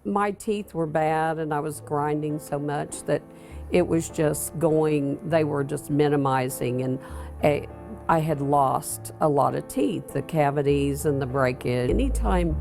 My teeth were bad and I was grinding so much that it was just going, they were just minimizing, and I had lost a lot of teeth, the cavities and the breakage. Anytime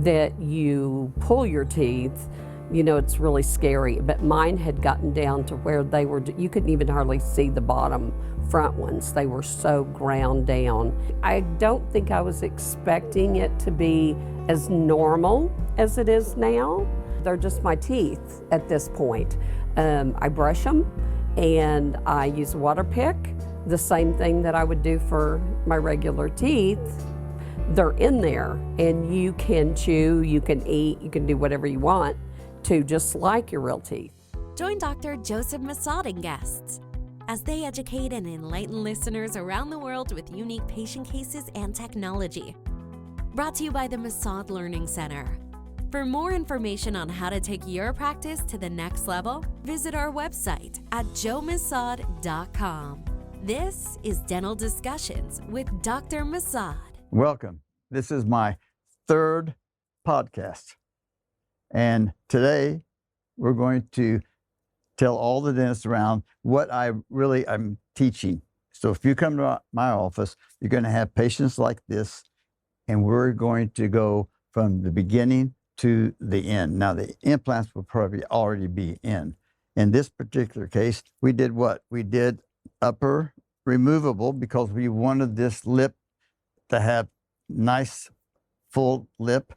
that you pull your teeth, you know, it's really scary, but mine had gotten down to where they were, you couldn't even hardly see the bottom front ones. They were so ground down. I don't think I was expecting it to be as normal as it is now. They're just my teeth at this point. I brush them and I use a water pick, the same thing that I would do for my regular teeth. They're in there and you can chew, you can eat, you can do whatever you want to, just like your real teeth. Join Dr. Joseph Massad and guests as they educate and enlighten listeners around the world with unique patient cases and technology. Brought to you by the Massad Learning Center. For more information on how to take your practice to the next level, visit our website at joemassad.com. This is Dental Discussions with Dr. Massad. Welcome. This is my third podcast. And today we're going to tell all the dentists around what I'm teaching. So if you come to my office, you're going to have patients like this, and we're going to go from the beginning to the end. Now, the implants will probably already be in. In this particular case, we did what? We did upper removable because we wanted this lip to have nice full lip,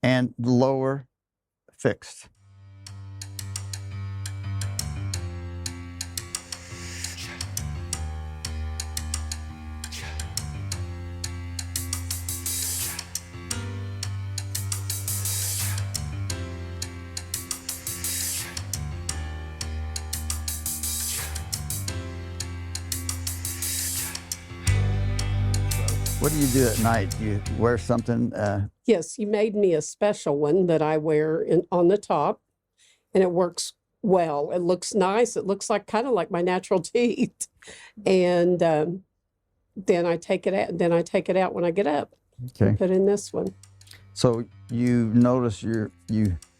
and lower fixed. What do you do at night? Do you wear something? Yes, you made me a special one that I wear on the top, and it works well. It looks nice. It looks like kind of like my natural teeth. And then I take it out. Then I take it out when I get up. Okay. And put in this one. So you notice you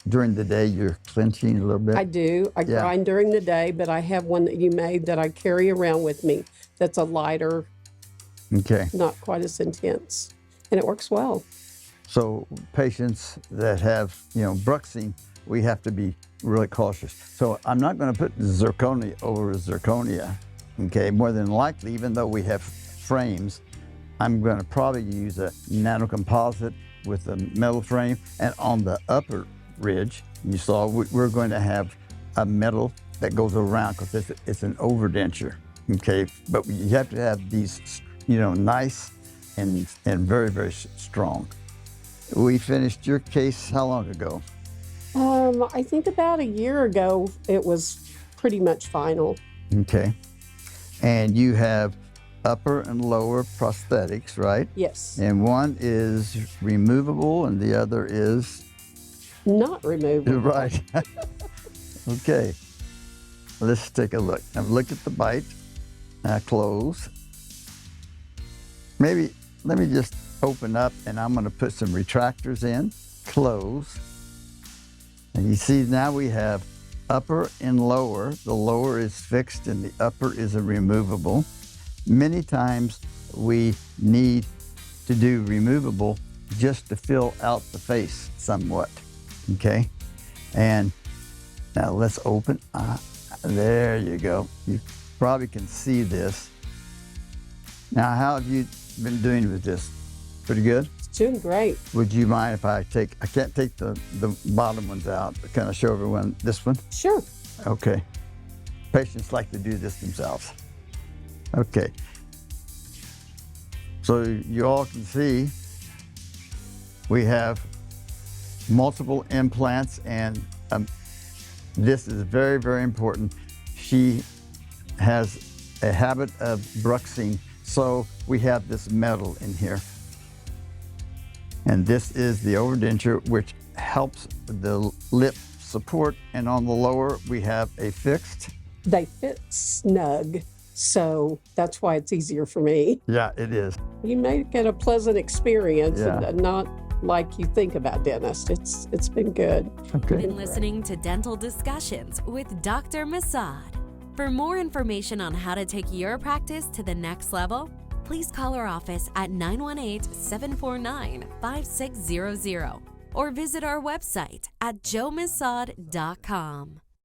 during the day you're clenching a little bit? I do. I grind during the day, but I have one that you made that I carry around with me. That's a lighter. Okay. Not quite as intense, and it works well. So patients that have, bruxing, we have to be really cautious. So I'm not going to put zirconia over zirconia, okay? More than likely, even though we have frames, I'm going to probably use a nanocomposite with a metal frame. And on the upper ridge, you saw, we're going to have a metal that goes around because it's an overdenture, okay? But you have to have these nice and very, very strong. We finished your case how long ago? I think about a year ago, it was pretty much final. Okay. And you have upper and lower prosthetics, right? Yes. And one is removable and the other is? Not removable. Right. Okay. Let's take a look. I've looked at the bite. Close. Maybe, let me just open up and I'm going to put some retractors in. Close. And you see now we have upper and lower. The lower is fixed and the upper is a removable. Many times we need to do removable just to fill out the face somewhat, okay? And now let's open. There you go. You probably can see this. Now, how have you been doing with this? Pretty good? It's doing great. Would you mind if I can't take the bottom ones out, but can I show everyone this one? Sure. Okay. Patients like to do this themselves. Okay. So you all can see we have multiple implants, and this is very, very important. She has a habit of bruxing, so we have this metal in here. And this is the overdenture, which helps the lip support, and on the lower we have a fixed. They fit snug, so that's why it's easier for me. Yeah, it is. You make it a pleasant experience, Yeah. and not like you think about dentists. It's been good. Okay. Been listening to Dental Discussions with Dr. Massad. For more information on how to take your practice to the next level, please call our office at 918-749-5600 or visit our website at joemassad.com.